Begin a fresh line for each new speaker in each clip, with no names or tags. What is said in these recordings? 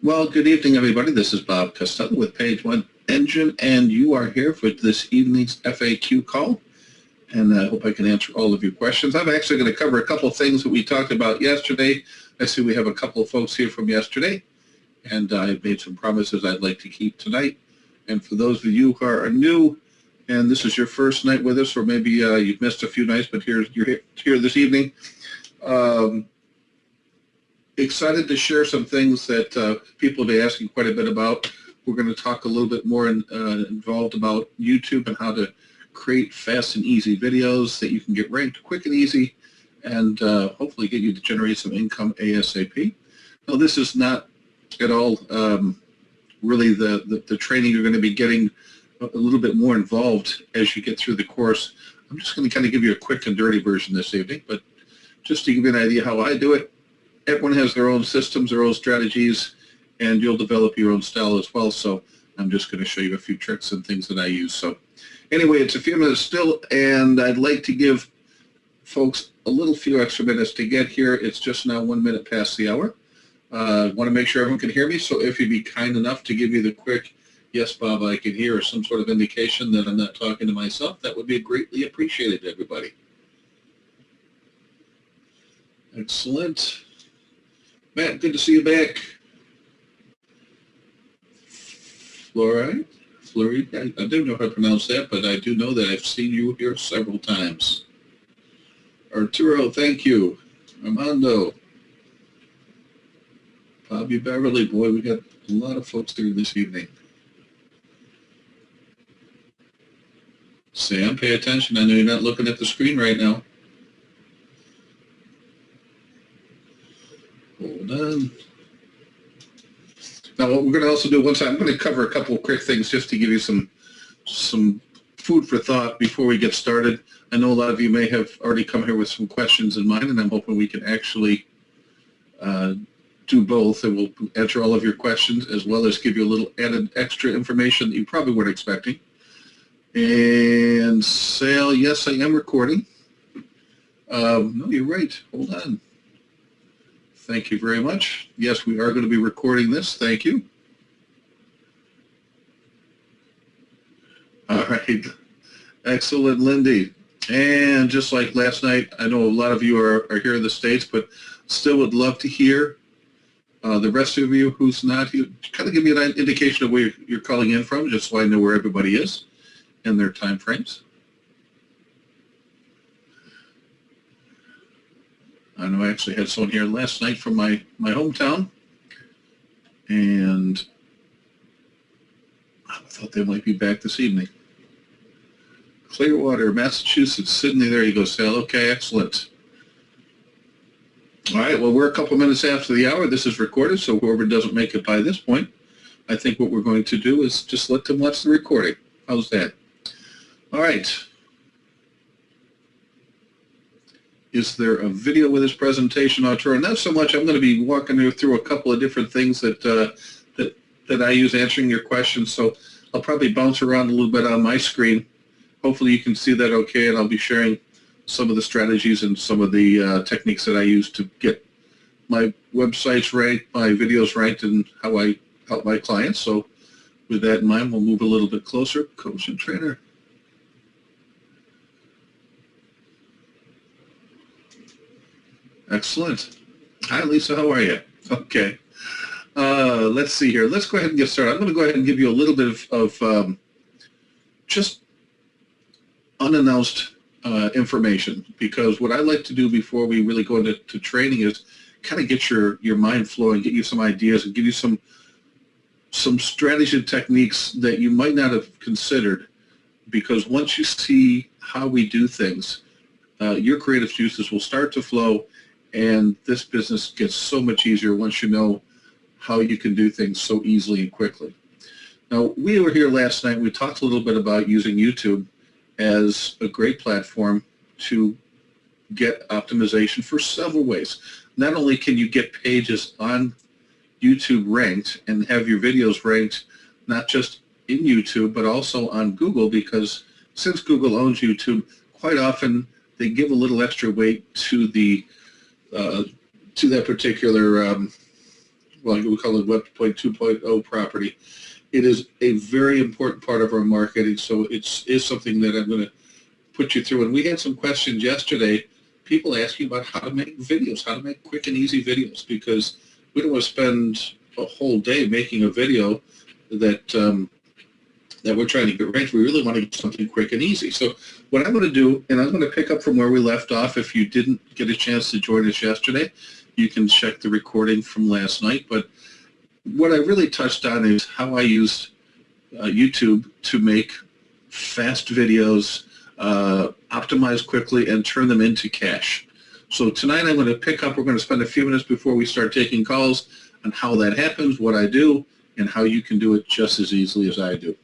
Well, good evening, everybody. This is Bob Costello with Page One Engine, and you are here for this evening's FAQ call. And I hope I can answer all of your questions. I'm actually going to cover a couple of things that we talked about yesterday. I see we have a couple of folks here from yesterday, and I've made some promises I'd like to keep tonight. And for those of you who are new, and this is your first night with us, or maybe you've missed a few nights, but you're here this evening. Excited to share some things that people have been asking quite a bit about. We're going to talk a little bit more involved about YouTube and how to create fast and easy videos that you can get ranked quick and easy, and hopefully get you to generate some income ASAP. Now, this is not at all really the training. You're going to be getting a little bit more involved as you get through the course. I'm just going to kind of give you a quick and dirty version this evening, but just to give you an idea how I do it. Everyone has their own systems, their own strategies, and you'll develop your own style as well. So I'm just going to show you a few tricks and things that I use. So anyway, it's a few minutes still, and I'd like to give folks a few extra minutes to get here. It's just now 1 minute past the hour. I want to make sure everyone can hear me, so if you'd be kind enough to give me the quick, yes, Bob, I can hear, or some sort of indication that I'm not talking to myself, that would be greatly appreciated, everybody. Excellent. Matt, good to see you back. Fluoride? I don't know how to pronounce that, but I do know that I've seen you here several times. Arturo, thank you. Armando. Bobby Beverly, boy, we got a lot of folks here this evening. Sam, pay attention. I know you're not looking at the screen right now. Hold on. Now, what we're going to also do I'm going to cover a couple of quick things just to give you some food for thought before we get started. I know a lot of you may have already come here with some questions in mind, and I'm hoping we can actually do both, and we'll answer all of your questions as well as give you a little added extra information that you probably weren't expecting. And Sal, yes, I am recording. No, you're right. Hold on. Thank you very much. Yes, we are going to be recording this. Thank you. All right. Excellent, Lindy. And just like last night, I know a lot of you are here in the States, but still would love to hear the rest of you who's not here. Kind of give me an indication of where you're calling in from, just so I know where everybody is and their time frames. I know I actually had someone here last night from my hometown, and I thought they might be back this evening. Clearwater, Massachusetts, Sydney, there you go, Sal. Okay, excellent. All right, well, we're a couple minutes after the hour. This is recorded, so whoever doesn't make it by this point, I think what we're going to do is just let them watch the recording. How's that? All right. Is there a video with this presentation, Arturo? Not so much. I'm going to be walking you through a couple of different things that I use answering your questions. So I'll probably bounce around a little bit on my screen. Hopefully you can see that okay, and I'll be sharing some of the strategies and some of the techniques that I use to get my websites ranked, my videos ranked, and how I help my clients. So with that in mind, we'll move a little bit closer. Coach and trainer. Excellent. Hi, Lisa. How are you? Okay. Let's see here. Let's go ahead and get started. I'm going to go ahead and give you a little bit of just unannounced information, because what I like to do before we really go into training is kind of get your mind flowing, get you some ideas, and give you some strategy techniques that you might not have considered, because once you see how we do things, your creative juices will start to flow, and this business gets so much easier once you know how you can do things so easily and quickly. Now, we were here last night. We talked a little bit about using YouTube as a great platform to get optimization for several ways. Not only can you get pages on YouTube ranked and have your videos ranked not just in YouTube but also on Google, because since Google owns YouTube, quite often they give a little extra weight to the to that particular well, we call it Web 2.0 property. It is a very important part of our marketing, so is something that I'm going to put you through. And we had some questions yesterday, people asking about how to make videos, how to make quick and easy videos, because we don't want to spend a whole day making a video that that we're trying to get right. We really want to get something quick and easy. So what I'm going to do, and I'm going to pick up from where we left off. If you didn't get a chance to join us yesterday, you can check the recording from last night. But what I really touched on is how I use YouTube to make fast videos, optimize quickly, and turn them into cash. So tonight I'm going to pick up, we're going to spend a few minutes before we start taking calls on how that happens, what I do, and how you can do it just as easily as I do.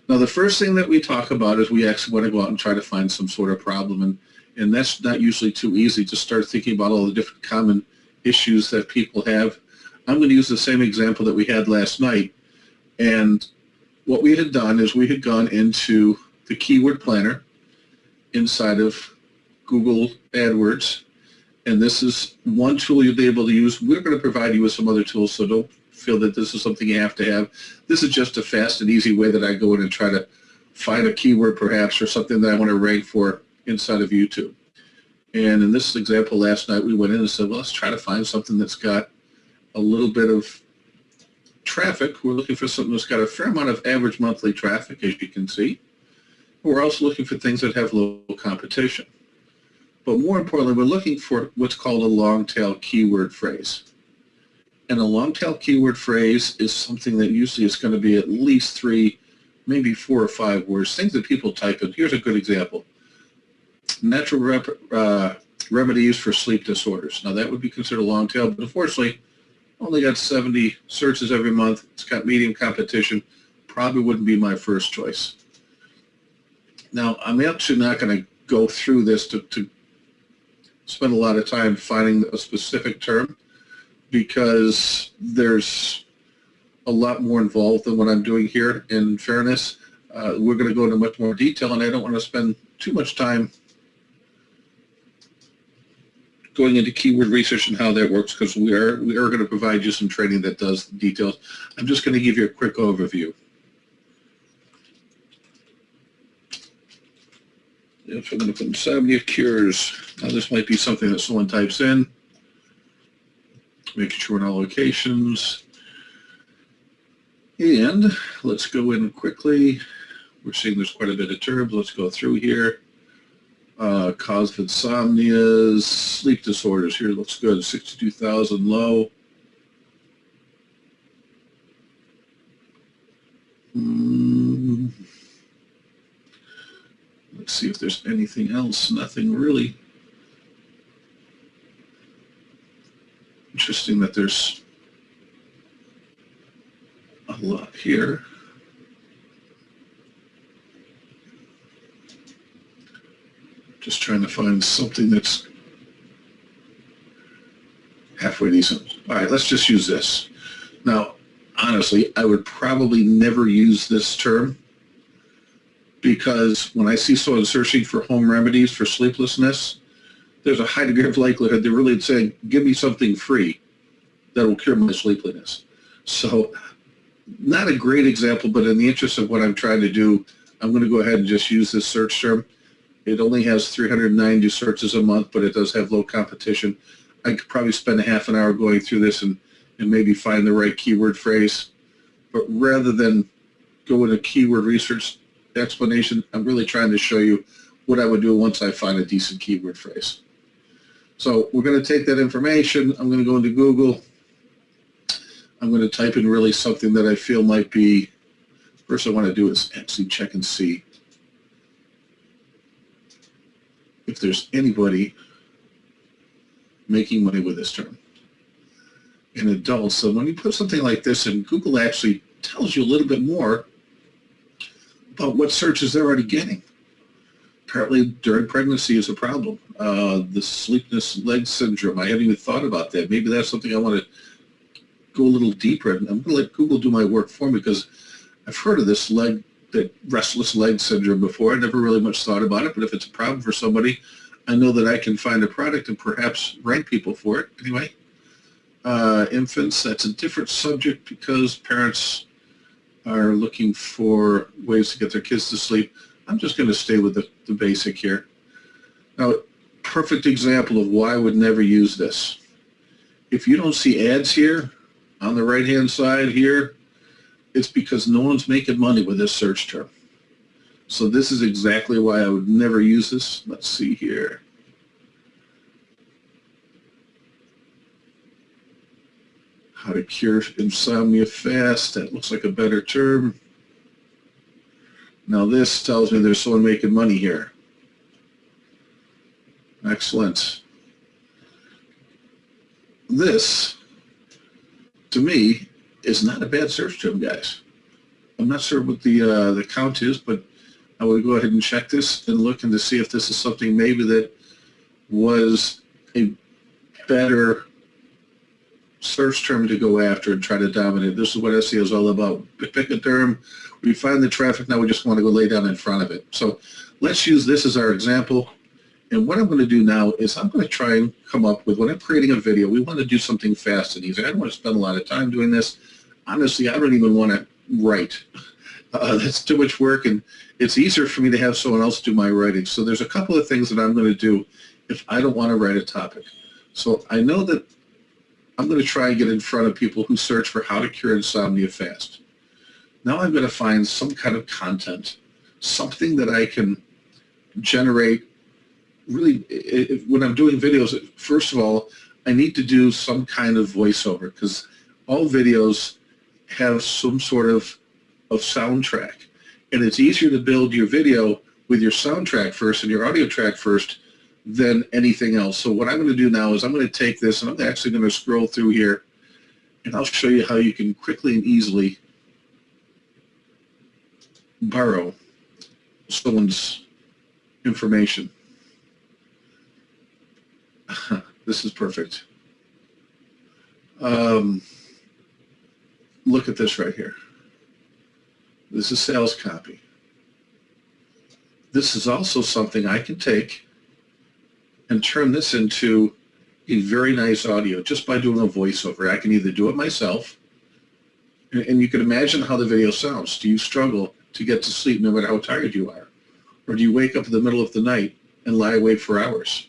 Now, the first thing that we talk about is we actually want to go out and try to find some sort of problem, and that's not usually too easy. Just start thinking about all the different common issues that people have. I'm going to use the same example that we had last night, and what we had done is we had gone into the keyword planner inside of Google AdWords, and this is one tool you'll be able to use. We're going to provide you with some other tools, so don't feel that this is something you have to have. This is just a fast and easy way that I go in and try to find a keyword perhaps or something that I want to rank for inside of YouTube. And in this example last night we went in and said, well, let's try to find something that's got a little bit of traffic. We're looking for something that's got a fair amount of average monthly traffic, as you can see. We're also looking for things that have low competition. But more importantly, we're looking for what's called a long tail keyword phrase. And a long tail keyword phrase is something that usually is going to be at least 3, maybe 4 or 5 words, things that people type in. Here's a good example. Natural remedies for sleep disorders. Now that would be considered a long tail, but unfortunately only got 70 searches every month. It's got medium competition. Probably wouldn't be my first choice. Now I'm actually not going to go through this to spend a lot of time finding a specific term, because there's a lot more involved than what I'm doing here. In fairness, we're going to go into much more detail, and I don't want to spend too much time going into keyword research and how that works, because we are going to provide you some training that does the details. I'm just going to give you a quick overview. If I'm going to put insomnia cures, now this might be something that someone types in. Making sure in all locations. And let's go in quickly. We're seeing there's quite a bit of terms. Let's go through here. Cause of insomnia, sleep disorders. Here looks good. 62,000 low. Let's see if there's anything else. Nothing really. Interesting that there's a lot here. Just trying to find something that's halfway decent. All right, let's just use this. Now, honestly, I would probably never use this term, because when I see someone searching for home remedies for sleeplessness, there's a high degree of likelihood they're really saying, give me something free that will cure my sleepiness. So not a great example, but in the interest of what I'm trying to do, I'm going to go ahead and just use this search term. It only has 390 searches a month, but it does have low competition. I could probably spend a half an hour going through this and maybe find the right keyword phrase. But rather than go into keyword research explanation, I'm really trying to show you what I would do once I find a decent keyword phrase. So we're going to take that information. I'm going to go into Google. I'm going to type in really something that I feel might be, first I want to do is actually check and see if there's anybody making money with this term in adults. So when you put something like this in, Google actually tells you a little bit more about what searches they're already getting. Apparently during pregnancy is a problem. The sleepless leg syndrome, I haven't even thought about that. Maybe that's something I want to go a little deeper in. I'm going to let Google do my work for me, because I've heard of this restless leg syndrome before. I never really much thought about it, but if it's a problem for somebody, I know that I can find a product and perhaps rank people for it. Anyway, infants, that's a different subject because parents are looking for ways to get their kids to sleep. I'm just going to stay with the basic here. Now, perfect example of why I would never use this. If you don't see ads here on the right-hand side here, it's because no one's making money with this search term. So this is exactly why I would never use this. Let's see here. How to cure insomnia fast. That looks like a better term. Now this tells me there's someone making money here. Excellent. This, to me, is not a bad search term, guys. I'm not sure what the count is, but I would go ahead and check this and look into see if this is something maybe that was a better search term to go after and try to dominate. This is what SEO is all about. Pick a term, we find the traffic, now we just want to go lay down in front of it. So let's use this as our example. And what I'm going to do now is I'm going to try and come up with, when I'm creating a video, we want to do something fast and easy. I don't want to spend a lot of time doing this. Honestly, I don't even want to write. That's too much work, and it's easier for me to have someone else do my writing. So there's a couple of things that I'm going to do if I don't want to write a topic. So I know that I'm going to try and get in front of people who search for how to cure insomnia fast. Now I'm going to find some kind of content, something that I can generate. Really, when I'm doing videos, first of all, I need to do some kind of voiceover because all videos have some sort of soundtrack. And it's easier to build your video with your soundtrack first and your audio track first than anything else. So what I'm going to do now is I'm going to take this and I'm actually going to scroll through here and I'll show you how you can quickly and easily borrow someone's information. This is perfect. Look at this right here. This is sales copy. This is also something I can take and turn this into a very nice audio just by doing a voiceover. I can either do it myself, and you can imagine how the video sounds. Do you struggle to get to sleep no matter how tired you are? Or do you wake up in the middle of the night and lie awake for hours?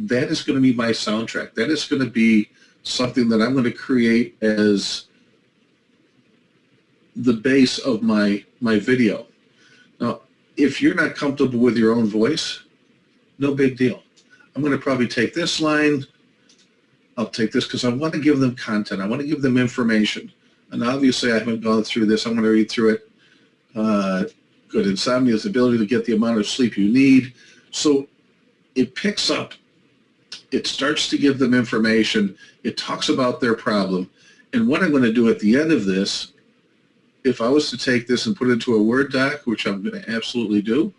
That is going to be my soundtrack. That is going to be something that I'm going to create as the base of my video. Now, if you're not comfortable with your own voice, no big deal. I'm going to probably take this line. I'll take this because I want to give them content. I want to give them information. And obviously, I haven't gone through this. I'm going to read through it. Good insomnia is the ability to get the amount of sleep you need. So it picks up. It starts to give them information. It talks about their problem. And what I'm going to do at the end of this, if I was to take this and put it into a Word doc, which I'm going to absolutely do,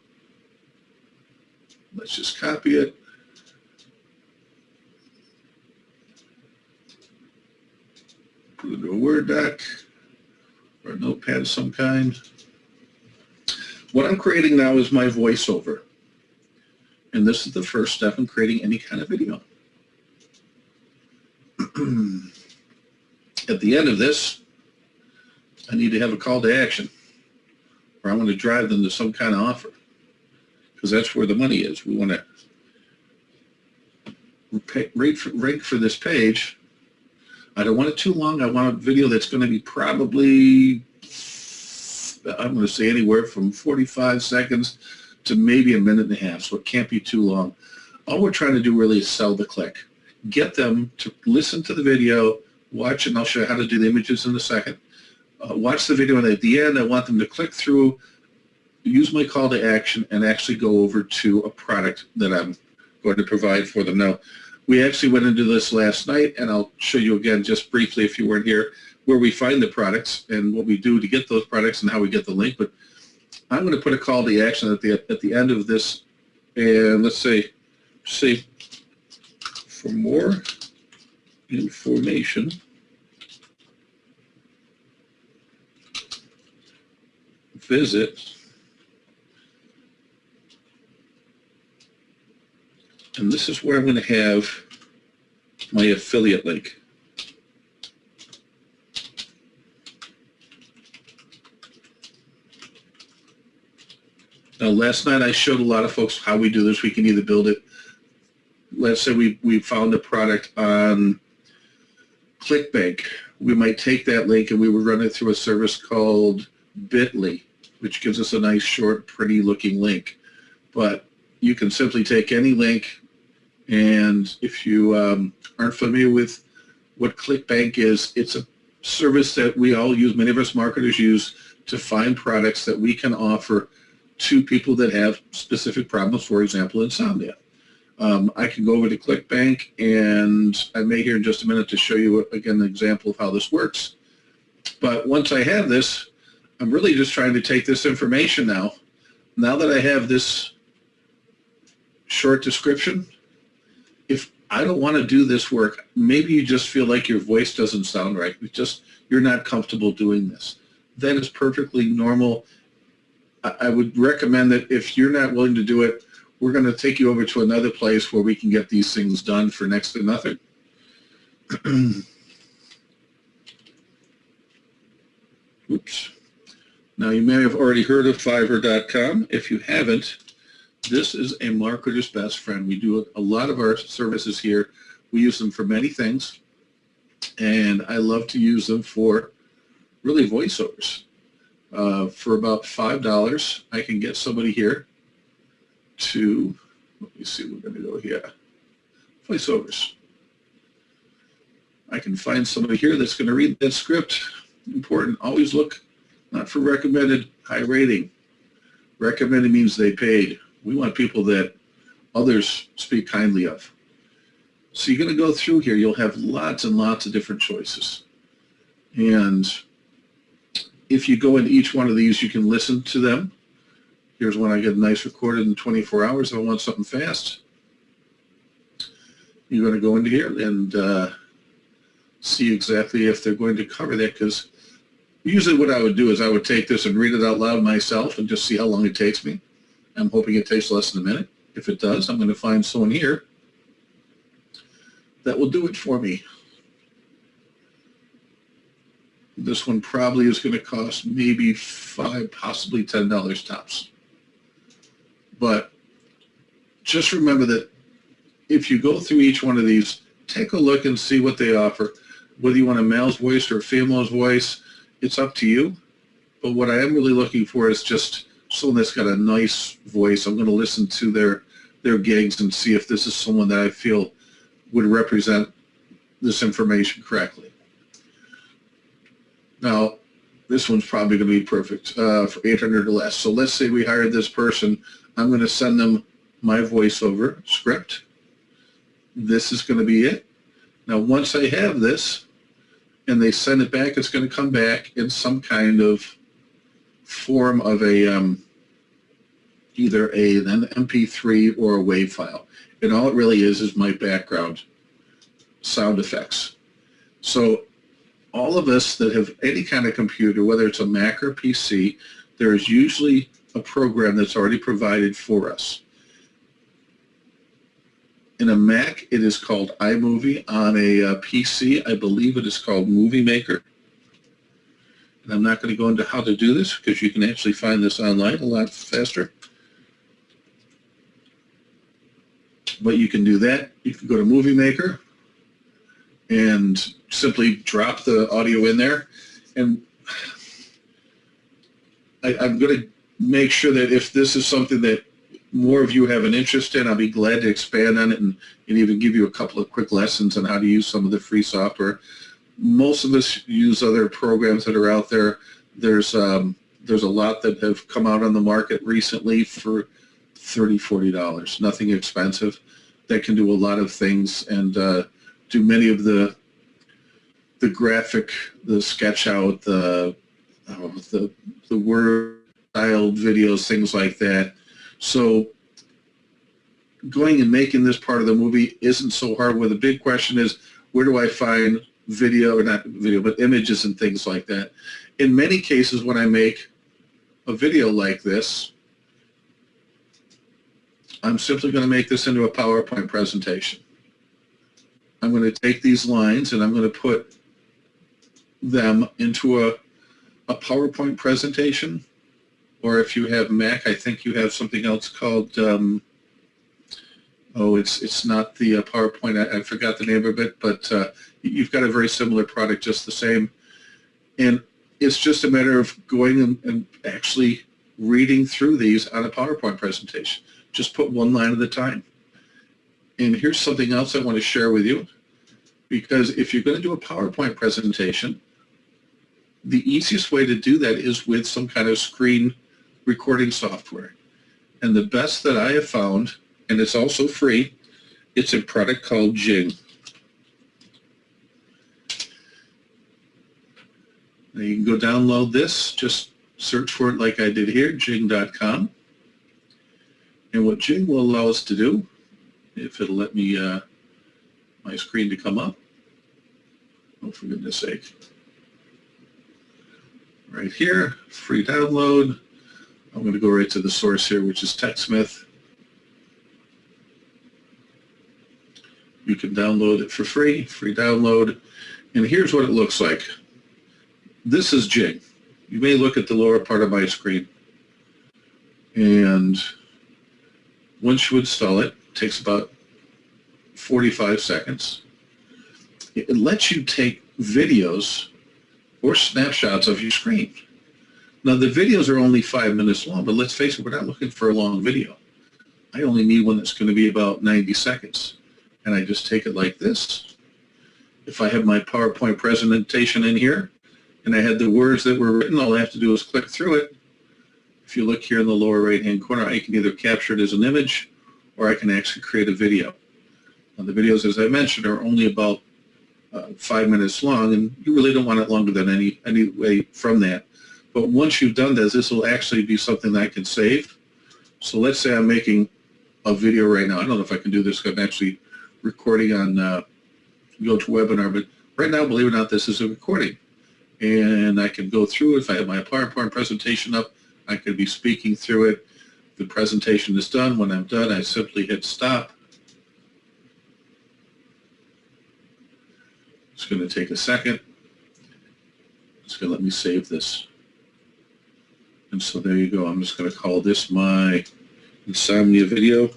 let's just copy it. Put it into a Word doc or a notepad of some kind. What I'm creating now is my voiceover. And this is the first step in creating any kind of video. At the end of this, I need to have a call to action, or I want to drive them to some kind of offer, because that's where the money is. We want to rank for this page. I don't want it too long. I want a video that's going to be probably, I'm going to say anywhere from 45 seconds to maybe a minute and a half, so it can't be too long. All we're trying to do really is sell the click. Get them to listen to the video, watch, and I'll show you how to do the images in a second. Watch the video, and at the end, I want them to click through, use my call to action, and actually go over to a product that I'm going to provide for them. Now, we actually went into this last night, and I'll show you again just briefly if you weren't here, where we find the products and what we do to get those products and how we get the link. But I'm going to put a call to action at the end of this, and let's say for more information, visit, and this is where I'm going to have my affiliate link. last night I showed a lot of folks how we do this. We can either build it. Let's say we found a product on ClickBank. We might take that link and we would run it through a service called Bitly, which gives us a nice, short, pretty looking link. But you can simply take any link, and if you aren't familiar with what ClickBank is, it's a service that we all use, many of us marketers use, to find products that we can offer to people that have specific problems, for example, insomnia. I can go over to ClickBank, and I may here in just a minute to show you, again, an example of how this works. But once I have this, I'm really just trying to take this information now. Now that I have this short description, if I don't want to do this work, maybe you just feel like your voice doesn't sound right. You're not comfortable doing this. That is perfectly normal. I would recommend that if you're not willing to do it, we're going to take you over to another place where we can get these things done for next to nothing. Oops. Now, you may have already heard of Fiverr.com. If you haven't, this is a marketer's best friend. We do a lot of our services here. We use them for many things, and I love to use them for really voiceovers. For about $5, I can get somebody here to, let me see, we're going to go here, voiceovers. I can find somebody here that's going to read that script. Important, always look not for recommended, high rating. Recommended means they paid. We want people that others speak kindly of. So you're going to go through here. You'll have lots and lots of different choices. And if you go into each one of these, you can listen to them. Here's one I get nice recorded in 24 hours if I want something fast. You're going to go into here and see exactly if they're going to cover that, because usually what I would do is I would take this and read it out loud myself and just see how long it takes me. I'm hoping it takes less than a minute. If it does, I'm going to find someone here that will do it for me. This one probably is going to cost maybe $5, possibly $10 tops. But just remember that if you go through each one of these, take a look and see what they offer. Whether you want a male's voice or a female's voice, it's up to you. But what I am really looking for is just someone that's got a nice voice. I'm going to listen to their gigs and see if this is someone that I feel would represent this information correctly. Now, this one's probably going to be perfect for $800 or less. So let's say we hired this person. I'm going to send them my voiceover script. This is going to be it. Now, once I have this and they send it back, it's going to come back in some kind of form of a either an MP3 or a WAV file. And all it really is my background sound effects. So all of us that have any kind of computer, whether it's a Mac or PC, there is usually a program that's already provided for us. In a Mac, it is called iMovie. On a PC, I believe it is called Movie Maker. And I'm not going to go into how to do this because you can actually find this online a lot faster. But you can do that. You can go to Movie Maker and simply drop the audio in there. And I'm going to make sure that if this is something that more of you have an interest in, I'll be glad to expand on it and even give you a couple of quick lessons on how to use some of the free software. Most of us use other programs that are out there. There's a lot that have come out on the market recently for $30, $40. Nothing expensive. That can do a lot of things and do many of the graphic, the sketch out, the word styled videos, things like that. So going and making this part of the movie isn't so hard. Where the big question is, where do I find video, or not video, but images and things like that? In many cases, when I make a video like this, I'm simply going to make this into a PowerPoint presentation. I'm going to take these lines and I'm going to put them into a PowerPoint presentation. or if you have Mac, I think you have something else called, it's not the PowerPoint. I forgot the name of it, but you've got a very similar product, just the same. And it's just a matter of going and actually reading through these on a PowerPoint presentation. Just put one line at a time. And here's something else I want to share with you, because if you're going to do a PowerPoint presentation, the easiest way to do that is with some kind of screen recording software. And the best that I have found, and it's also free, it's a product called Jing. Now you can go download this, just search for it like I did here, jing.com. And what Jing will allow us to do, if it'll let me, my screen to come up, oh, for goodness sake. Right here, free download. I'm going to go right to the source here, which is TechSmith. You can download it for free download. And here's what it looks like. This is Jing. You may look at the lower part of my screen. And once you install it, it takes about 45 seconds. It lets you take videos or snapshots of your screen. Now the videos are only 5 minutes long, but let's face it, we're not looking for a long video. I only need one that's going to be about 90 seconds. And I just take it like this. If I have my PowerPoint presentation in here, and I had the words that were written, all I have to do is click through it. If you look here in the lower right-hand corner, I can either capture it as an image, or I can actually create a video. Now, the videos, as I mentioned, are only about 5 minutes long, and you really don't want it longer than any way from that. But once you've done this will actually be something that I can save. So let's say I'm making a video right now. I don't know if I can do this because I'm actually recording on GoToWebinar, but right now, believe it or not, this is a recording. And I can go through it. If I have my PowerPoint presentation up, I could be speaking through it. The presentation is done. When I'm done, I simply hit stop. It's going to take a second. It's going to let me save this. And so there you go. I'm just going to call this my insomnia video.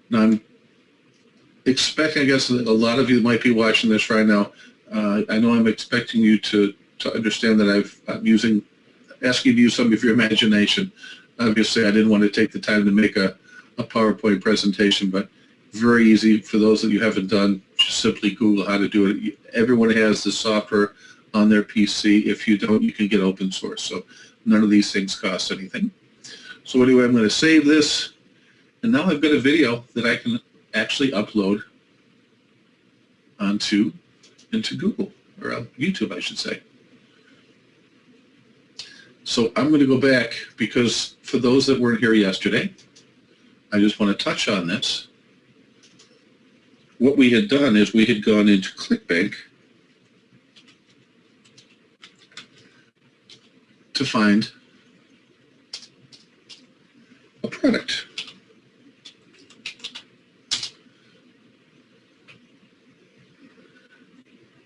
Now I'm expecting, I guess a lot of you might be watching this right now. I know I'm expecting you to understand that I'm asking you to use some of your imagination. Obviously, I didn't want to take the time to make a PowerPoint presentation, but very easy for those that you haven't done. Just simply Google how to do it. Everyone has the software on their PC. If you don't, you can get open source. So none of these things cost anything. So anyway, I'm going to save this. And now I've got a video that I can actually upload into Google, or YouTube, I should say. So I'm going to go back, because for those that weren't here yesterday, I just want to touch on this. What we had done is we had gone into ClickBank to find a product.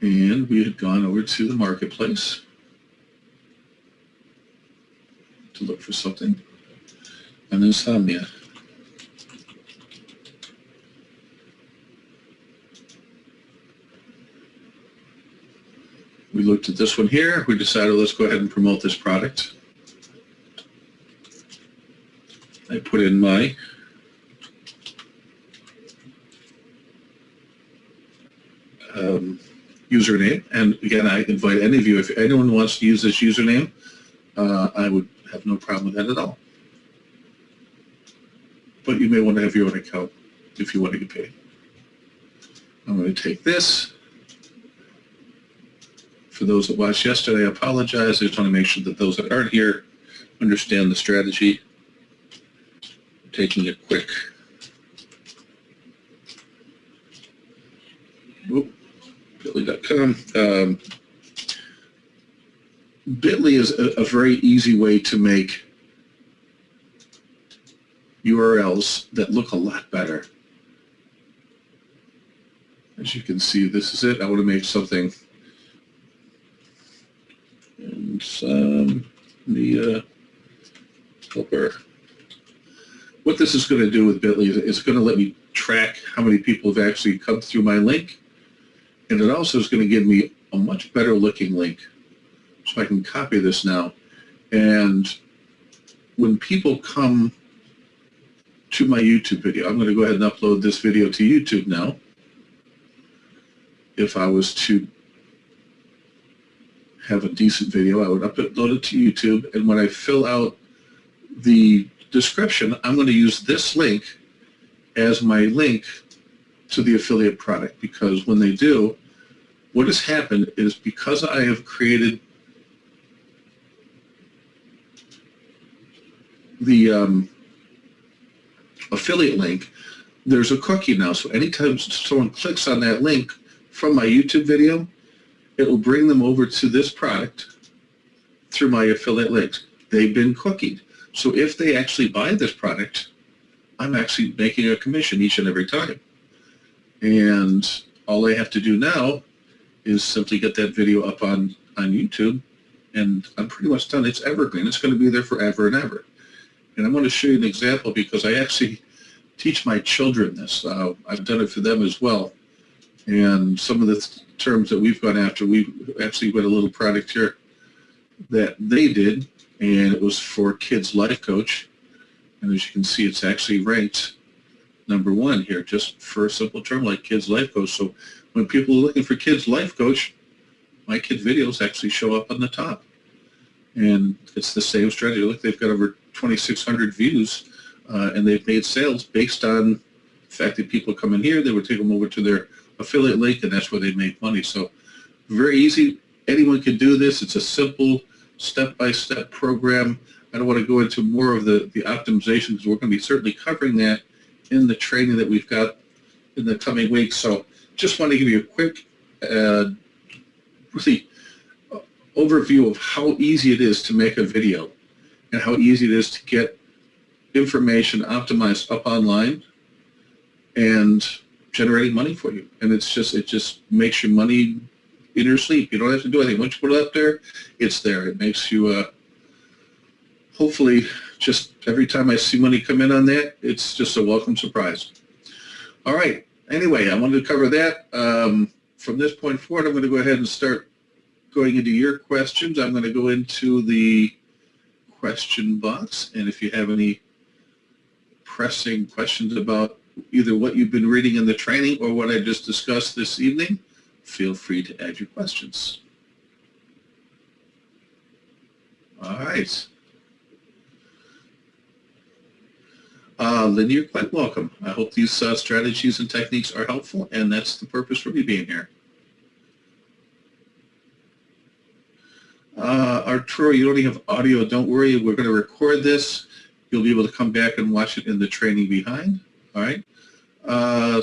And we had gone over to the marketplace to look for something, and insomnia. We looked at this one here. We decided, let's go ahead and promote this product. I put in my username, and again, I invite any of you, if anyone wants to use this username, I would have no problem with that at all. But you may want to have your own account if you want to get paid. I'm going to take this. For those that watched yesterday, I apologize. I just want to make sure that those that aren't here understand the strategy. I'm taking a quick Bitly.com. Bitly is a very easy way to make URLs that look a lot better. As you can see, this is it. I want to make something the helper. What this is going to do with Bitly is it's going to let me track how many people have actually come through my link, and it also is going to give me a much better looking link. So I can copy this now, and when people come to my YouTube video, I'm going to go ahead and upload this video to YouTube now. If I was to have a decent video, I would upload it to YouTube, and when I fill out the description, I'm going to use this link as my link to the affiliate product, because when they do, what has happened is because I have created the affiliate link, there's a cookie now. So anytime someone clicks on that link from my YouTube video, it will bring them over to this product through my affiliate links. They've been cookied. So if they actually buy this product, I'm actually making a commission each and every time. And all they have to do now is simply get that video up on YouTube, and I'm pretty much done. It's evergreen. It's going to be there forever and ever. And I'm going to show you an example because I actually teach my children this. I've done it for them as well. And some of the terms that we've gone after, we've actually got a little product here that they did, and it was for Kids Life Coach. And as you can see, it's actually ranked #1 here, just for a simple term like Kids Life Coach. So when people are looking for Kids Life Coach, my kids' videos actually show up on the top. And it's the same strategy. Look, they've got over 2,600 views, and they've made sales based on the fact that people come in here, they would take them over to their affiliate link, and that's where they make money. So very easy. Anyone can do this. It's a simple step-by-step program. I don't want to go into more of the optimization because we're going to be certainly covering that in the training that we've got in the coming weeks. So just want to give you a quick really overview of how easy it is to make a video and how easy it is to get information optimized up online and generating money for you. And it just makes you money in your sleep. You don't have to do anything. Once you put it up there, it's there. It makes you hopefully just every time I see money come in on that, it's just a welcome surprise. All right. Anyway, I wanted to cover that. From this point forward, I'm going to go ahead and start going into your questions. I'm going to go into the question box, and if you have any pressing questions about either what you've been reading in the training or what I just discussed this evening, feel free to add your questions. All right. Lynn, you're quite welcome. I hope these strategies and techniques are helpful, and that's the purpose for me being here. Arturo, you only have audio. Don't worry. We're going to record this. You'll be able to come back and watch it in the training behind. All right.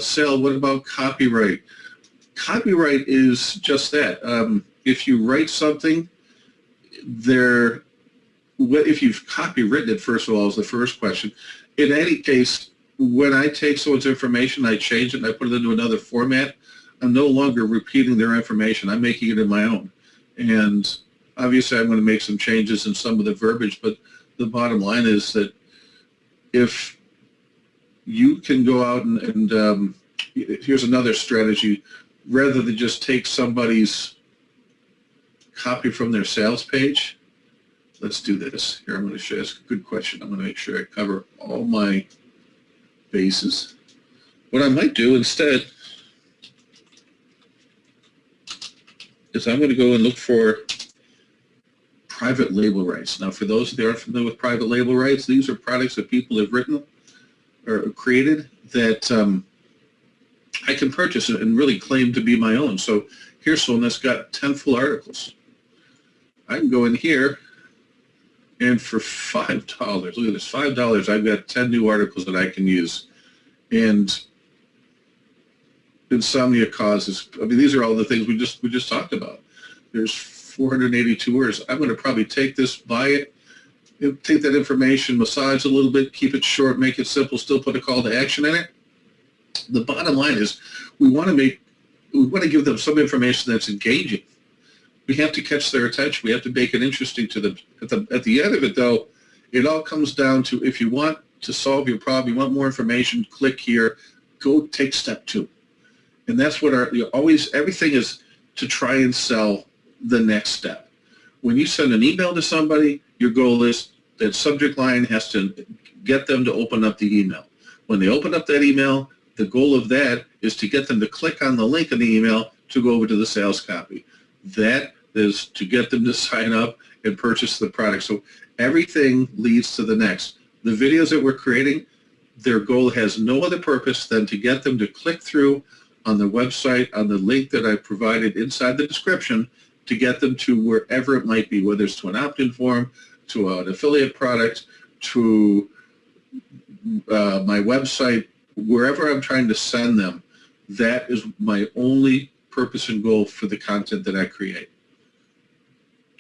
Sal, what about copyright? Copyright is just that. If you write something, if you've copywritten it, first of all, is the first question. In any case, when I take someone's information, I change it and I put it into another format, I'm no longer repeating their information. I'm making it in my own. And obviously, I'm going to make some changes in some of the verbiage, but the bottom line is that if you can go out and here's another strategy, rather than just take somebody's copy from their sales page, let's do this. Here, I'm going to show you. It's a good question. I'm going to make sure I cover all my bases. What I might do instead is I'm going to go and look for private label rights. Now, for those that aren't familiar with private label rights, these are products that people have written or created that I can purchase and really claim to be my own. So here's one that's got 10 full articles. I can go in here, and for $5, look at this, $5, I've got 10 new articles that I can use. And insomnia causes, I mean, these are all the things we just talked about. There's 482 words. I'm going to probably take this, buy it, take that information, massage it a little bit, keep it short, make it simple, still put a call to action in it. The bottom line is we want to give them some information that's engaging. we have to catch their attention. We have to make it interesting to them. At the end of it, though, it all comes down to, if you want to solve your problem, you want more information, click here, go take step 2. And that's what everything is to try and sell the next step. When you send an email to somebody, your goal is that subject line has to get them to open up the email. When they open up that email, the goal of that is to get them to click on the link in the email to go over to the sales copy. That is to get them to sign up and purchase the product. So everything leads to the next. The videos that we're creating, their goal has no other purpose than to get them to click through on the website, on the link that I provided inside the description, to get them to wherever it might be, whether it's to an opt-in form, to an affiliate product, to my website, wherever I'm trying to send them. That is my only purpose and goal for the content that I create.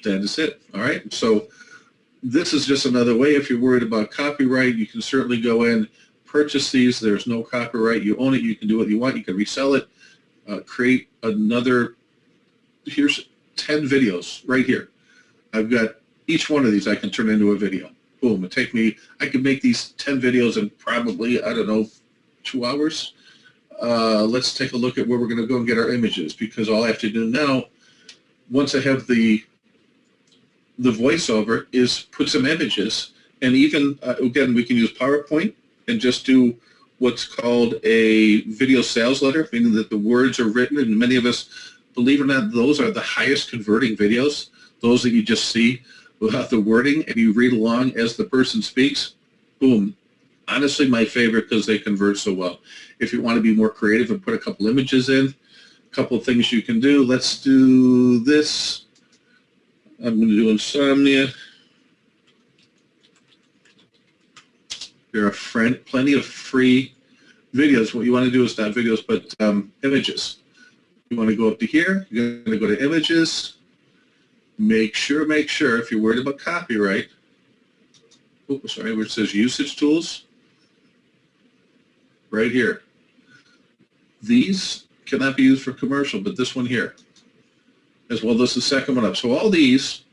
That is it. All right. So this is just another way. If you're worried about copyright, you can certainly go in, purchase these. There's no copyright. You own it. You can do what you want. You can resell it. Create another. Here's 10 videos right here. I've got each one of these I can turn into a video. Boom. It take me, I can make these 10 videos in probably, I don't know, 2 hours. Let's take a look at where we're going to go and get our images, because all I have to do now, once I have the voiceover, is put some images. And even, again, we can use PowerPoint and just do what's called a video sales letter, meaning that the words are written, and many of us, believe it or not, those are the highest converting videos, those that you just see without the wording and you read along as the person speaks. Boom. Honestly, my favorite, because they convert so well. If you want to be more creative and put a couple images in, a couple of things you can do. Let's do this. I'm going to do insomnia. There are plenty of free videos. What you want to do is not videos, but images. You want to go up to here. You're going to go to images. Make sure, if you're worried about copyright, oops, sorry, where it says usage tools, right here. These cannot be used for commercial, but this one here, as well as the second one up. So all these,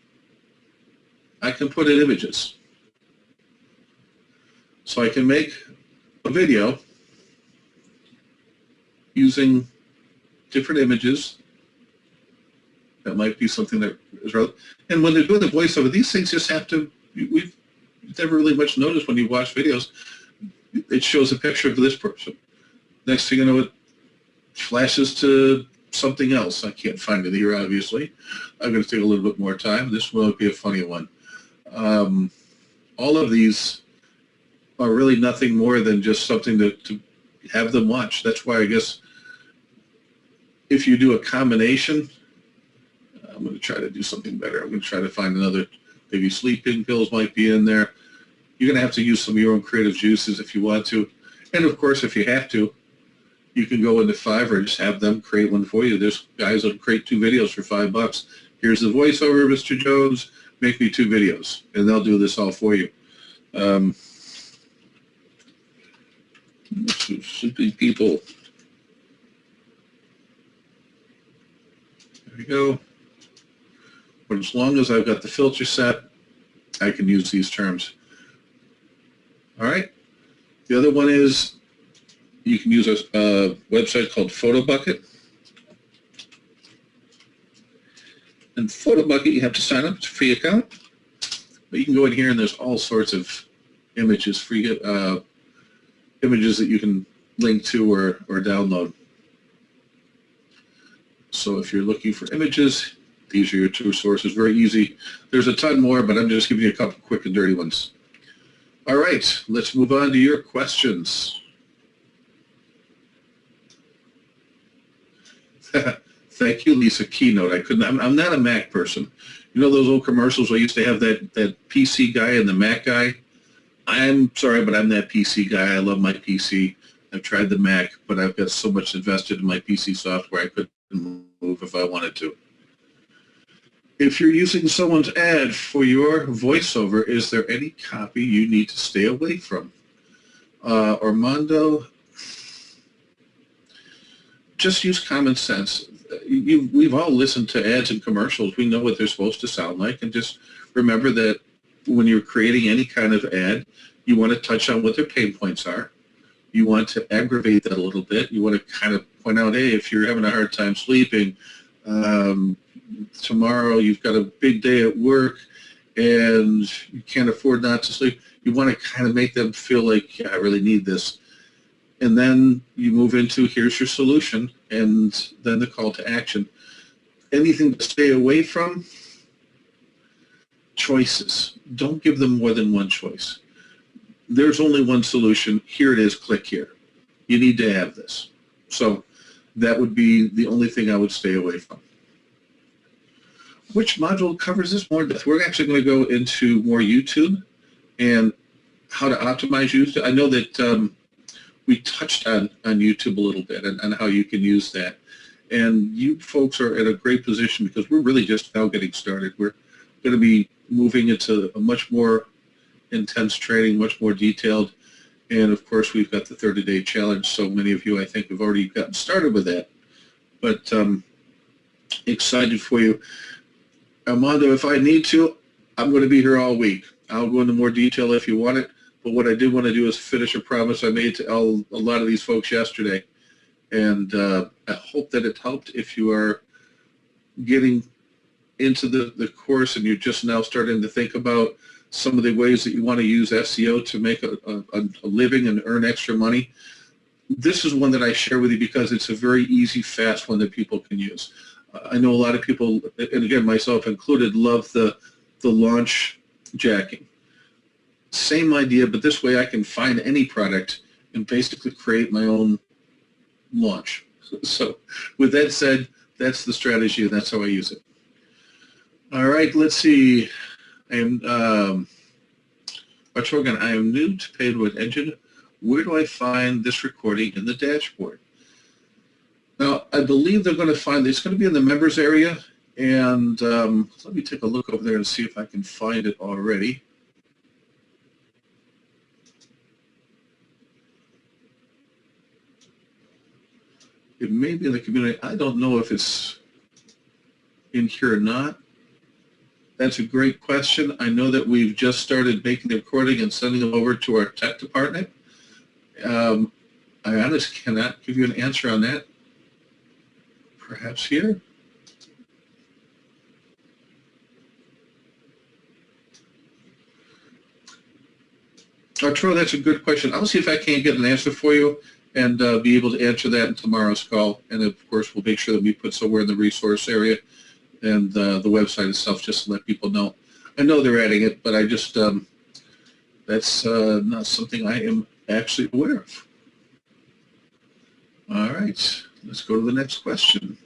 I can put in images. So I can make a video using different images. That might be something that is relevant. And when they're doing the voiceover, these things just have to, we've never really much noticed when you watch videos, it shows a picture of this person. Next thing you know, it flashes to something else. I can't find it here, obviously. I'm going to take a little bit more time. This will be a funny one. All of these are really nothing more than just something to have them watch. That's why I guess if you do a combination, I'm going to try to do something better. I'm going to try to find another, maybe sleeping pills might be in there. You're going to have to use some of your own creative juices if you want to. And of course, if you have to, you can go into Fiverr and just have them create one for you. There's guys that create 2 videos for $5. Here's the voiceover, Mr. Jones. Make me 2 videos, and they'll do this all for you. Sleeping people. There we go. But as long as I've got the filter set, I can use these terms. All right. The other one is you can use a website called PhotoBucket. And PhotoBucket, you have to sign up. It's a free account. But you can go in here and there's all sorts of images, free images that you can link to or download. So if you're looking for images, these are your 2 sources. Very easy. There's a ton more, but I'm just giving you a couple quick and dirty ones. All right, let's move on to your questions. Thank you, Lisa. Keynote. I'm not a Mac person. You know those old commercials where I used to have that PC guy and the Mac guy? I'm sorry, but I'm that PC guy. I love my PC. I've tried the Mac, but I've got so much invested in my PC software I couldn't move if I wanted to. If you're using someone's ad for your voiceover, is there any copy you need to stay away from? Armando, just use common sense. We've all listened to ads and commercials. We know what they're supposed to sound like, and just remember that when you're creating any kind of ad, you want to touch on what their pain points are. You want to aggravate that a little bit. You want to kind of point out, hey, if you're having a hard time sleeping, tomorrow you've got a big day at work and you can't afford not to sleep. You want to kind of make them feel like, yeah, I really need this. And then you move into, here's your solution, and then the call to action. Anything to stay away from? Choices. Don't give them more than one choice. There's only one solution. Here it is. Click here. You need to have this. So that would be the only thing I would stay away from. Which module covers this more in depth? We're actually going to go into more YouTube and how to optimize YouTube. I know that we touched on YouTube a little bit and how you can use that. And you folks are in a great position because we're really just now getting started. We're going to be moving into a much more intense training, much more detailed. And of course, we've got the 30-day challenge. So many of you, I think, have already gotten started with that. But excited for you. Armando, if I need to, I'm going to be here all week. I'll go into more detail if you want it. But what I did want to do is finish a promise I made to a lot of these folks yesterday. And I hope that it helped. If you are getting into the course and you're just now starting to think about some of the ways that you want to use SEO to make a living and earn extra money, this is one that I share with you because it's a very easy, fast one that people can use. I know a lot of people, and again, myself included, love the launch jacking. Same idea, but this way I can find any product and basically create my own launch. So with that said, that's the strategy and that's how I use it. All right, let's see. I am new to Paidwood Engine. Where do I find this recording in the dashboard? Now, I believe they're going to find it's going to be in the members area, and let me take a look over there and see if I can find it already. It may be in the community. I don't know if it's in here or not. That's a great question. I know that we've just started making the recording and sending them over to our tech department. I honestly cannot give you an answer on that. Perhaps here. Arturo, that's a good question. I'll see if I can't get an answer for you and be able to answer that in tomorrow's call. And of course, we'll make sure that we put somewhere in the resource area and the website itself just to let people know. I know they're adding it, but I just, that's not something I am actually aware of. All right, let's go to the next question.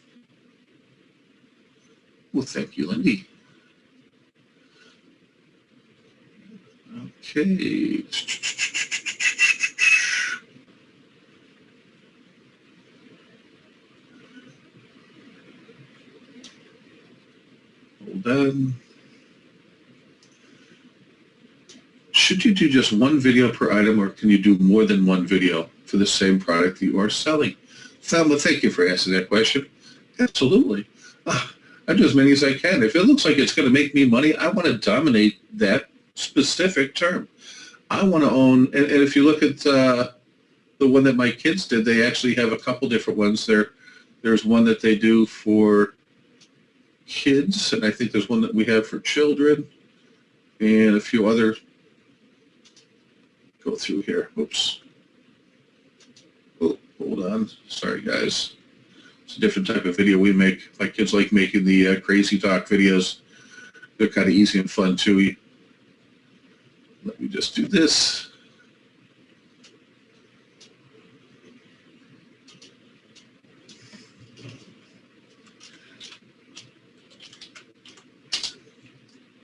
Well, thank you, Lindy. Okay. Hold on. Should you do just one video per item, or can you do more than one video for the same product that you are selling? Thelma, thank you for asking that question. Absolutely. I do as many as I can. If it looks like it's going to make me money, I want to dominate that specific term. I want to own, and if you look at the one that my kids did, they actually have a couple different ones. There's one that they do for kids, and I think there's one that we have for children, and a few other. Go through here. Oops. Oh, hold on. Sorry, guys. It's a different type of video we make. My kids like making the crazy talk videos. They're kind of easy and fun, too. Let me just do this.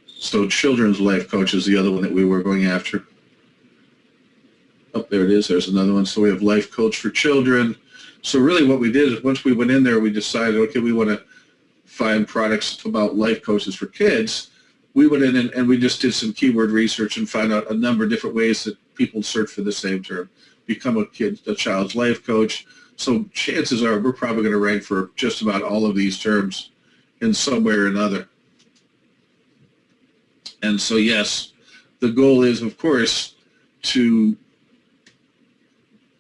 So Children's Life Coach is the other one that we were going after. Oh, there it is. There's another one. So we have Life Coach for Children. So really what we did is once we went in there, we decided, okay, we want to find products about life coaches for kids. We went in and we just did some keyword research and found out a number of different ways that people search for the same term. Become a child's life coach, So chances are we're probably going to rank for just about all of these terms in some way or another. And so yes, the goal is, of course, to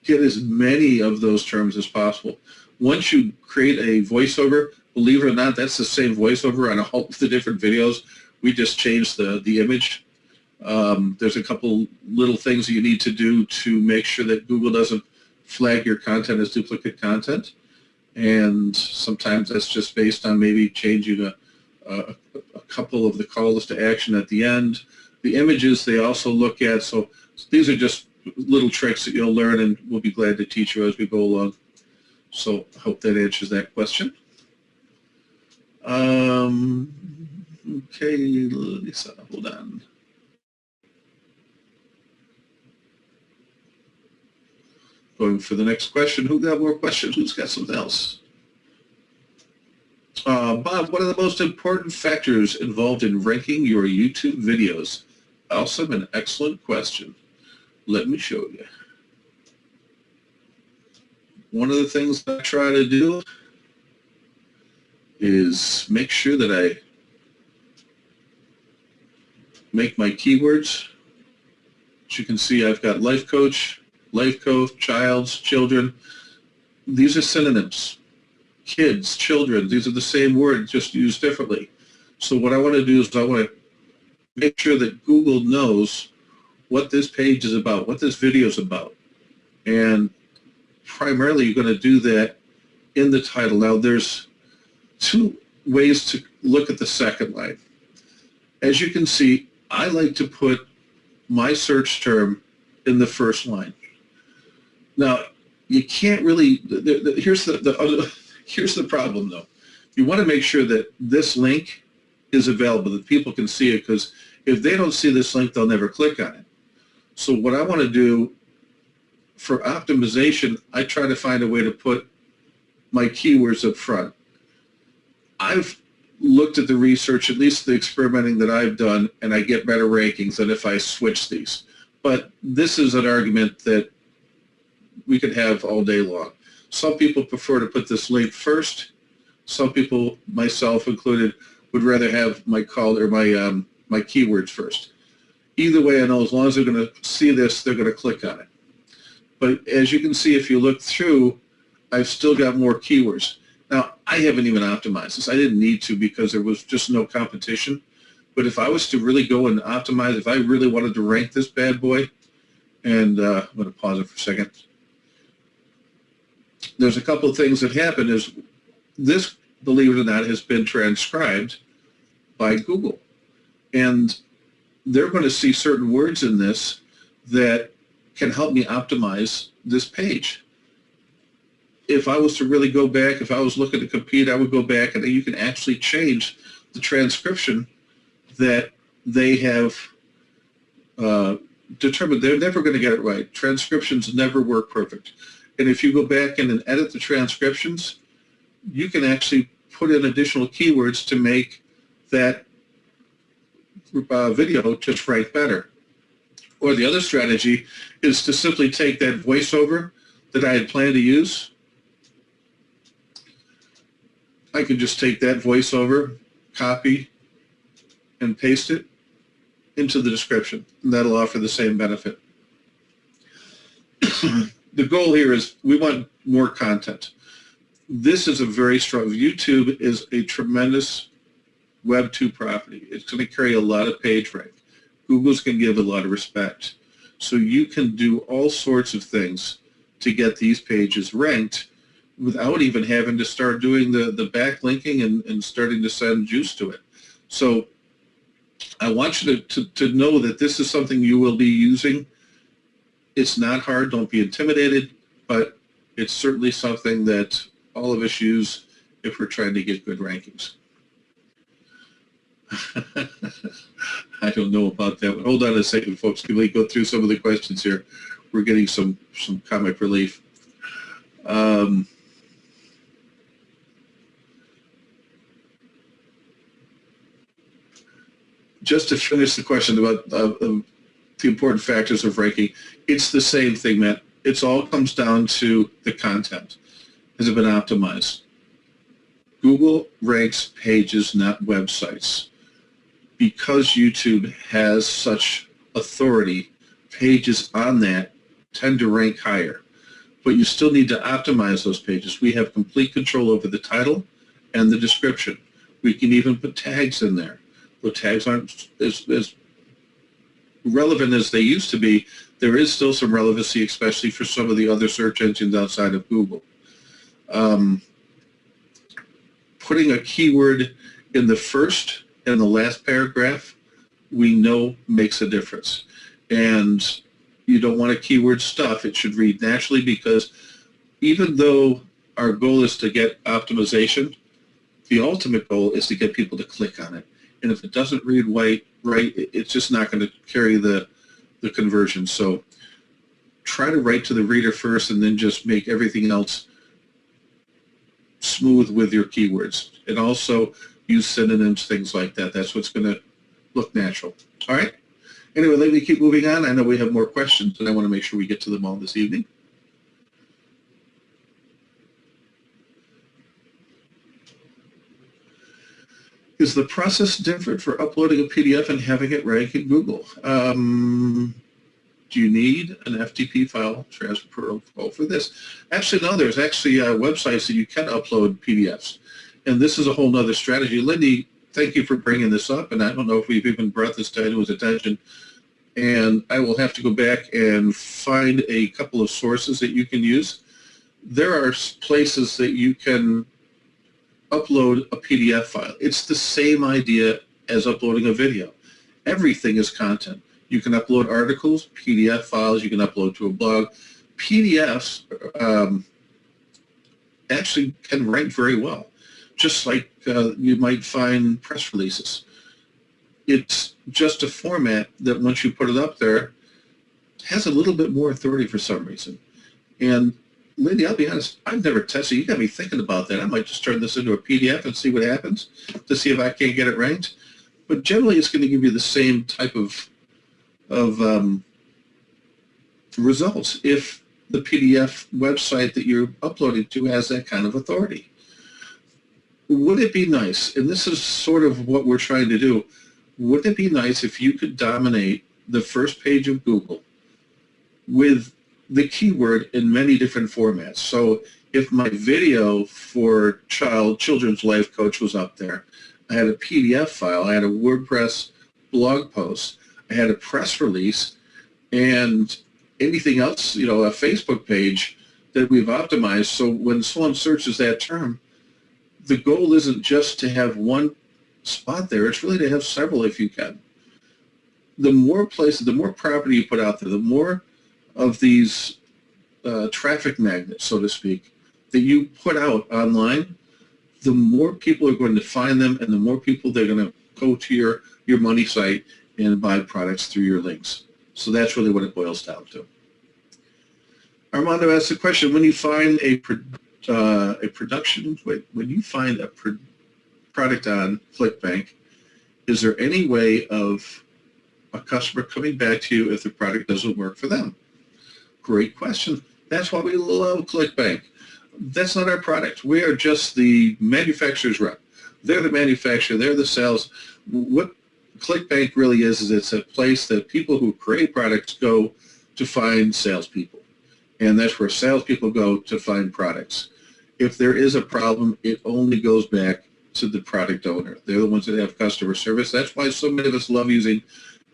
get as many of those terms as possible. Once you create a voiceover, believe it or not, that's the same voiceover on all of the different videos. We just changed the image. There's a couple little things that you need to do to make sure that Google doesn't flag your content as duplicate content. And sometimes that's just based on maybe changing a couple of the calls to action at the end. The images they also look at. So these are just little tricks that you'll learn, and we'll be glad to teach you as we go along. So I hope that answers that question. Okay, Lisa, hold on. Going for the next question. Who got more questions? Who's got something else? Bob, what are the most important factors involved in ranking your YouTube videos? Awesome and excellent question. Let me show you. One of the things I try to do is make sure that I make my keywords. As you can see, I've got life coach, child's, children. These are synonyms. Kids, children, these are the same word, just used differently. So what I want to do is I want to make sure that Google knows what this page is about, what this video is about. And primarily you're going to do that in the title. Now there's two ways to look at the second line. As you can see, I like to put my search term in the first line. Now, you can't really, here's the problem though. You want to make sure that this link is available, that people can see it, because if they don't see this link, they'll never click on it. So what I want to do for optimization, I try to find a way to put my keywords up front. I've looked at the research, at least the experimenting that I've done, and I get better rankings than if I switch these. But this is an argument that we could have all day long. Some people prefer to put this link first. Some people, myself included, would rather have my call or my keywords first. Either way, I know as long as they're going to see this, they're going to click on it. But as you can see, if you look through, I've still got more keywords. Now, I haven't even optimized this. I didn't need to because there was just no competition. But if I was to really go and optimize, if I really wanted to rank this bad boy, and I'm going to pause it for a second. There's a couple of things that happen is this, believe it or not, has been transcribed by Google. And they're going to see certain words in this that can help me optimize this page. If I was to really go back, if I was looking to compete, I would go back and you can actually change the transcription that they have determined. They're never going to get it right. Transcriptions never work perfect. And if you go back in and edit the transcriptions, you can actually put in additional keywords to make that video just rank better. Or the other strategy is to simply take that voiceover that I had planned to use. I can just take that voiceover, copy, and paste it into the description, and that'll offer the same benefit. The goal here is we want more content. This is a very strong, YouTube is a tremendous Web 2 property. It's going to carry a lot of page rank. Google's going to give a lot of respect. So you can do all sorts of things to get these pages ranked without even having to start doing the backlinking and starting to send juice to it. So I want you to know that this is something you will be using. It's not hard, don't be intimidated, but it's certainly something that all of us use if we're trying to get good rankings. I don't know about that one. Hold on a second, folks. Can we go through some of the questions here? We're getting some comic relief. Just to finish the question about the important factors of ranking, it's the same thing, Matt. It all comes down to the content. has been optimized. Google ranks pages, not websites. Because YouTube has such authority, pages on that tend to rank higher. But you still need to optimize those pages. We have complete control over the title and the description. We can even put tags in there. The tags aren't as relevant as they used to be. There is still some relevancy, especially for some of the other search engines outside of Google. Putting a keyword in the first and the last paragraph, we know makes a difference. And you don't want a keyword stuff. It should read naturally, because even though our goal is to get optimization, the ultimate goal is to get people to click on it. And if it doesn't read right, it's just not going to carry the conversion. So try to write to the reader first, and then just make everything else smooth with your keywords. And also use synonyms, things like that. That's what's going to look natural. All right? Anyway, let me keep moving on. I know we have more questions, and I want to make sure we get to them all this evening. Is the process different for uploading a PDF and having it rank in Google? Do you need an FTP file transfer protocol for this? Actually, no. There's actually websites that you can upload PDFs. And this is a whole other strategy. Lindy, thank you for bringing this up. And I don't know if we've even brought this to anyone's attention. And I will have to go back and find a couple of sources that you can use. There are places that you can upload a PDF file. It's the same idea as uploading a video. Everything is content. You can upload articles, PDF files, you can upload to a blog. PDFs actually can rank very well, just like you might find press releases. It's just a format that once you put it up there, has a little bit more authority for some reason. And Lindy, I'll be honest, I've never tested. You got me thinking about that. I might just turn this into a PDF and see what happens to see if I can't get it ranked. But generally, it's going to give you the same type of results if the PDF website that you're uploading to has that kind of authority. Would it be nice, and this is sort of what we're trying to do, would it be nice if you could dominate the first page of Google with the keyword in many different formats? So if my video for children's life coach was up there, I had a PDF file, I had a WordPress blog post, I had a press release, and anything else, a Facebook page that we've optimized. So when someone searches that term, the goal isn't just to have one spot there, it's really to have several if you can. The more places, the more property you put out there, the more of these traffic magnets, so to speak, that you put out online, the more people are going to find them, and the more people they're going to go to your money site and buy products through your links. So that's really what it boils down to. Armando asked the question: when you find when you find a product on ClickBank, is there any way of a customer coming back to you if the product doesn't work for them? Great question. That's why we love ClickBank. That's not our product. We are just the manufacturer's rep. They're the manufacturer. They're the sales. What ClickBank really is it's a place that people who create products go to find salespeople. And that's where salespeople go to find products. If there is a problem, it only goes back to the product owner. They're the ones that have customer service. That's why so many of us love using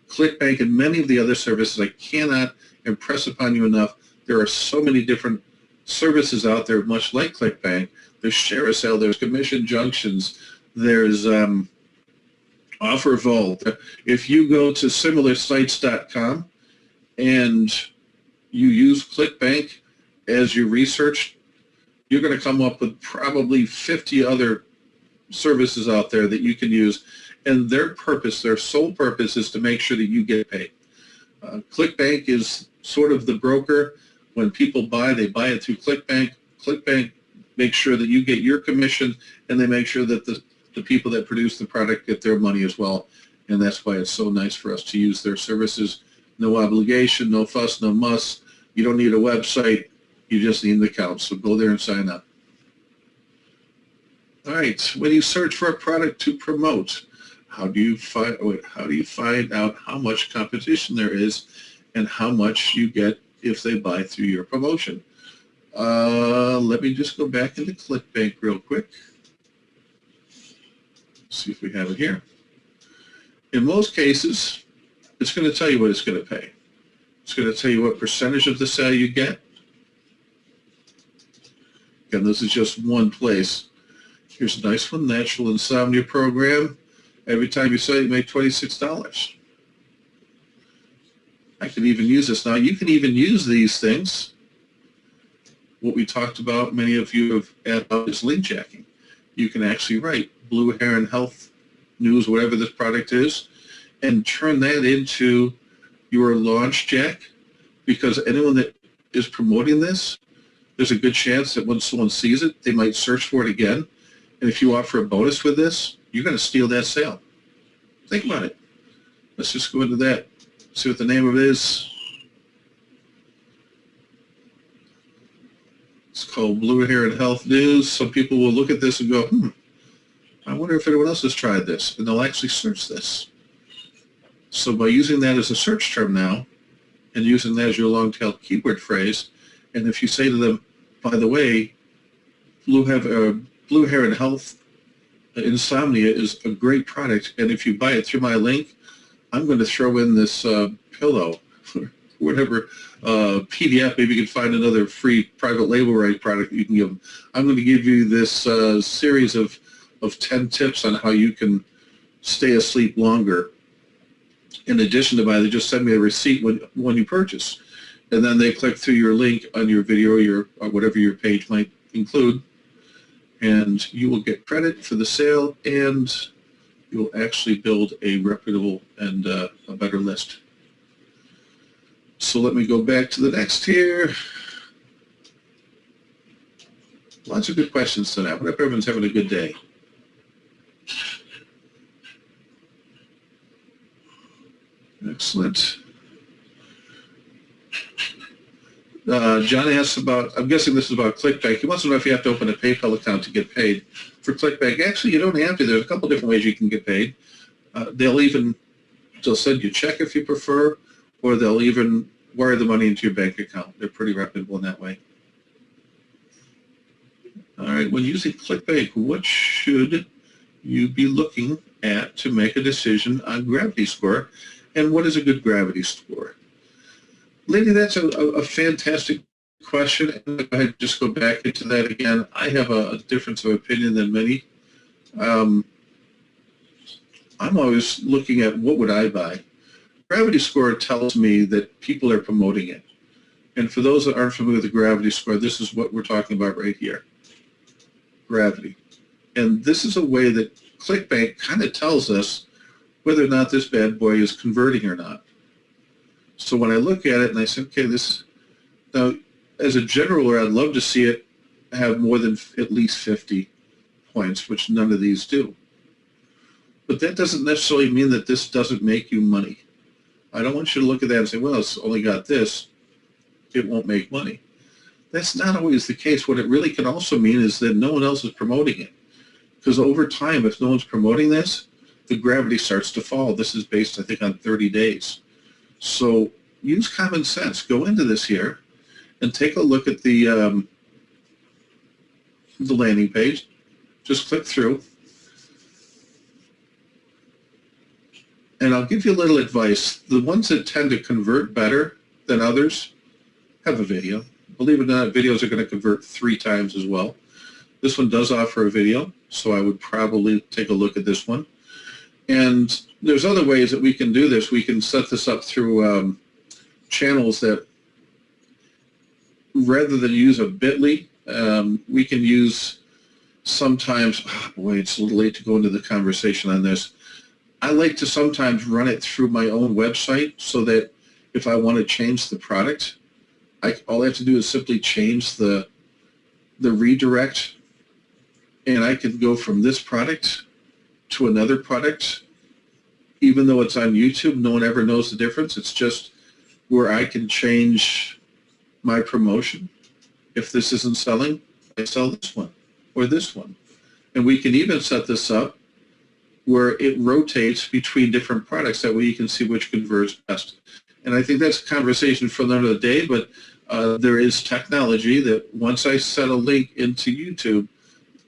ClickBank and many of the other services. I cannot impress upon you enough. There are so many different services out there, much like ClickBank. There's ShareASale, there's Commission Junctions, there's Offer Vault. If you go to SimilarSites.com and you use ClickBank as your research, you're going to come up with probably 50 other services out there that you can use. And their sole purpose is to make sure that you get paid. ClickBank is sort of the broker. When people buy, they buy it through ClickBank. ClickBank makes sure that you get your commission, and they make sure that the people that produce the product get their money as well. And that's why it's so nice for us to use their services. No obligation, no fuss, no muss. You don't need a website. You just need an account. So go there and sign up. All right, when you search for a product to promote, how do you find out how much competition there is and how much you get if they buy through your promotion? Let me just go back into ClickBank real quick. See if we have it here. In most cases, it's going to tell you what it's going to pay. It's going to tell you what percentage of the sale you get. Again, this is just one place. Here's a nice one, Natural Insomnia Program. Every time you sell, you make $26. I can even use this now. You can even use these things. What we talked about, many of you have added up, is link jacking. You can actually write Blue Heron Health News, whatever this product is, and turn that into your launch jack, because anyone that is promoting this, there's a good chance that when someone sees it, they might search for it again. And if you offer a bonus with this, you're going to steal that sale. Think about it. Let's just go into that, see what the name of it is. It's called Blue Heron Health News. Some people will look at this and go, I wonder if anyone else has tried this, and they'll actually search this. So by using that as a search term now, and using that as your long-tail keyword phrase, and if you say to them, by the way, Blue Heron Health Insomnia is a great product, and if you buy it through my link, I'm going to throw in this pillow, whatever PDF. Maybe you can find another free private label right product that you can give them. I'm going to give you this series of 10 tips on how you can stay asleep longer. In addition to they just send me a receipt when you purchase, and then they click through your link on your video or whatever your page might include, and you will get credit for the sale, and you will actually build a reputable and a better list. So let me go back to the next here. Lots of good questions tonight. I hope everyone's having a good day. Excellent. John asks about, I'm guessing this is about ClickBank. He wants to know if you have to open a PayPal account to get paid for ClickBank. Actually, you don't have to. There's a couple different ways you can get paid. They'll send you a check if you prefer, or they'll even wire the money into your bank account. They're pretty reputable in that way. All right, when using ClickBank, what should you be looking at to make a decision on Gravity Score, and what is a good Gravity Score? Lady, that's a fantastic question. I just go back into that again. I have a difference of opinion than many. I'm always looking at what would I buy. Gravity Score tells me that people are promoting it. And for those that aren't familiar with the Gravity Score, this is what we're talking about right here. Gravity. And this is a way that ClickBank kind of tells us whether or not this bad boy is converting or not. So when I look at it and I say, okay, now as a general rule, I'd love to see it have more than at least 50 points, which none of these do. But that doesn't necessarily mean that this doesn't make you money. I don't want you to look at that and say, well, it's only got this, it won't make money. That's not always the case. What it really can also mean is that no one else is promoting it. Because over time, if no one's promoting this, the gravity starts to fall. This is based, I think, on 30 days. So use common sense. Go into this here and take a look at the landing page. Just click through. And I'll give you a little advice. The ones that tend to convert better than others have a video. Believe it or not, videos are going to convert 3 times as well. This one does offer a video, so I would probably take a look at this one. And there's other ways that we can do this. We can set this up through channels that, rather than use a bit.ly, we can use sometimes, oh boy, it's a little late to go into the conversation on this. I like to sometimes run it through my own website so that if I want to change the product, all I have to do is simply change the redirect, and I can go from this product to another product. Even though it's on YouTube, no one ever knows the difference. It's just where I can change my promotion. If this isn't selling, I sell this one or this one. And we can even set this up where it rotates between different products. That way you can see which converts best. And I think that's a conversation for another day, but there is technology that once I set a link into YouTube,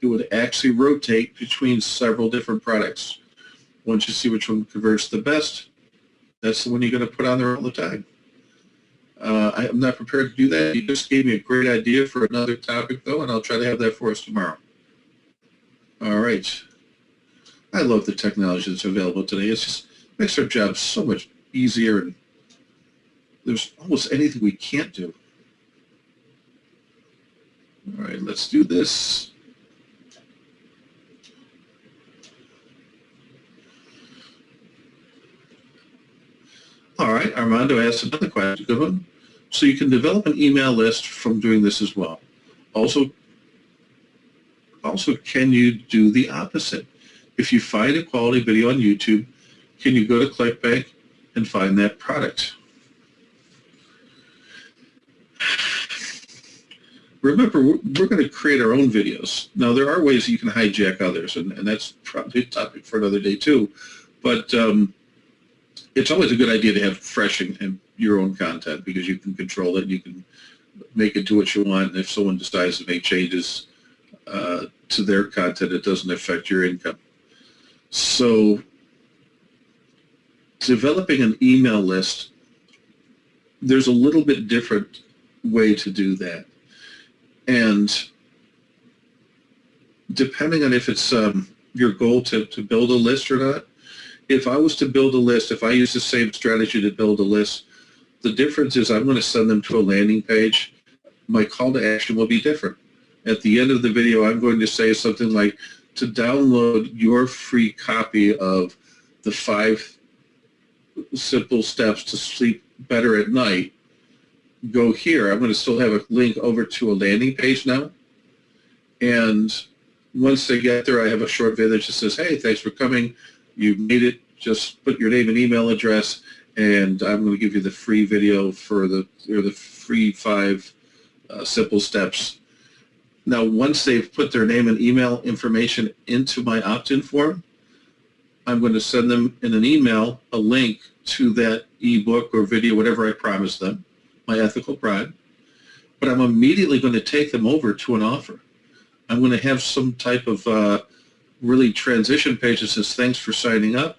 it would actually rotate between several different products. Once you see which one converts the best, that's the one you're going to put on there all the time. I'm not prepared to do that. You just gave me a great idea for another topic, though, and I'll try to have that for us tomorrow. All right. I love the technology that's available today. It just makes our job so much easier, and there's almost anything we can't do. All right, let's do this. All right, Armando asked another question. Good one. So you can develop an email list from doing this as well. Also, can you do the opposite? If you find a quality video on YouTube, can you go to ClickBank and find that product? Remember, we're going to create our own videos. Now, there are ways you can hijack others, and that's probably a topic for another day too. But it's always a good idea to have fresh and your own content, because you can control it. You can make it do what you want. And if someone decides to make changes to their content, it doesn't affect your income. So developing an email list, there's a little bit different way to do that. And depending on if it's your goal to build a list or not, if I was to build a list, if I use the same strategy to build a list, the difference is I'm going to send them to a landing page. My call to action will be different. At the end of the video, I'm going to say something like, to download your free copy of the 5 simple steps to sleep better at night, go here. I'm going to still have a link over to a landing page now. And once they get there, I have a short video that just says, hey, thanks for coming. You made it. Just put your name and email address, and I'm going to give you the free video for the free 5 simple steps. Now, once they've put their name and email information into my opt-in form, I'm going to send them in an email a link to that ebook or video, whatever I promised them, my ethical pride. But I'm immediately going to take them over to an offer. I'm going to have some type of really transition page that says, thanks for signing up.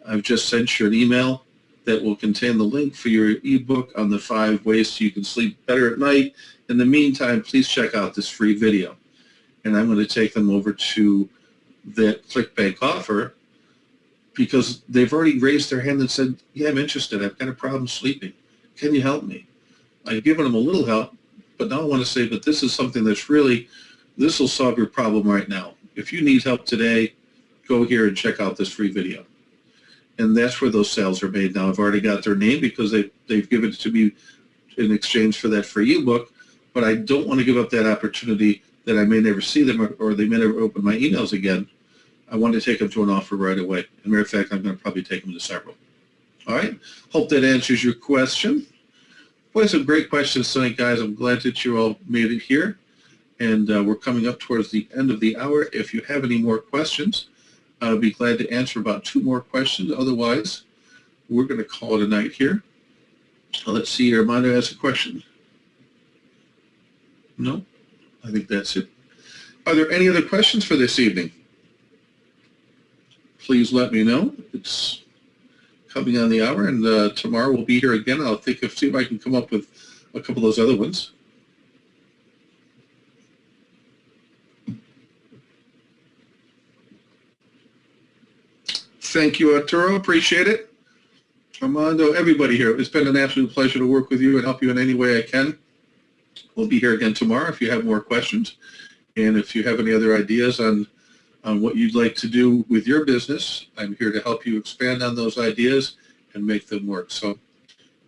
I've just sent you an email that will contain the link for your ebook on the 5 ways you can sleep better at night. In the meantime, please check out this free video. And I'm going to take them over to that ClickBank offer, because they've already raised their hand and said, yeah, I'm interested. I've got a problem sleeping. Can you help me? I've given them a little help, but now I want to say, but this is something that's really, this will solve your problem right now. If you need help today, go here and check out this free video. And that's where those sales are made now. I've already got their name because they've given it to me in exchange for that free ebook, but I don't want to give up that opportunity that I may never see them, or they may never open my emails again. I want to take them to an offer right away. As a matter of fact, I'm going to probably take them to several. All right. Hope that answers your question. Boy, some great questions tonight, guys. I'm glad that you all made it here. And we're coming up towards the end of the hour. If you have any more questions, I'll be glad to answer about 2 more questions. Otherwise, we're going to call it a night here. Let's see, Armando has a question. No? I think that's it. Are there any other questions for this evening? Please let me know. It's coming on the hour, and tomorrow we'll be here again. I'll see if I can come up with a couple of those other ones. Thank you, Arturo. Appreciate it. Armando, everybody here, it's been an absolute pleasure to work with you and help you in any way I can. We'll be here again tomorrow if you have more questions. And if you have any other ideas on what you'd like to do with your business, I'm here to help you expand on those ideas and make them work. So,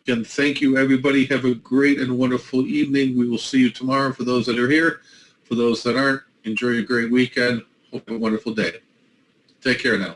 again, thank you, everybody. Have a great and wonderful evening. We will see you tomorrow for those that are here. For those that aren't, enjoy a great weekend. Hope you have a wonderful day. Take care now.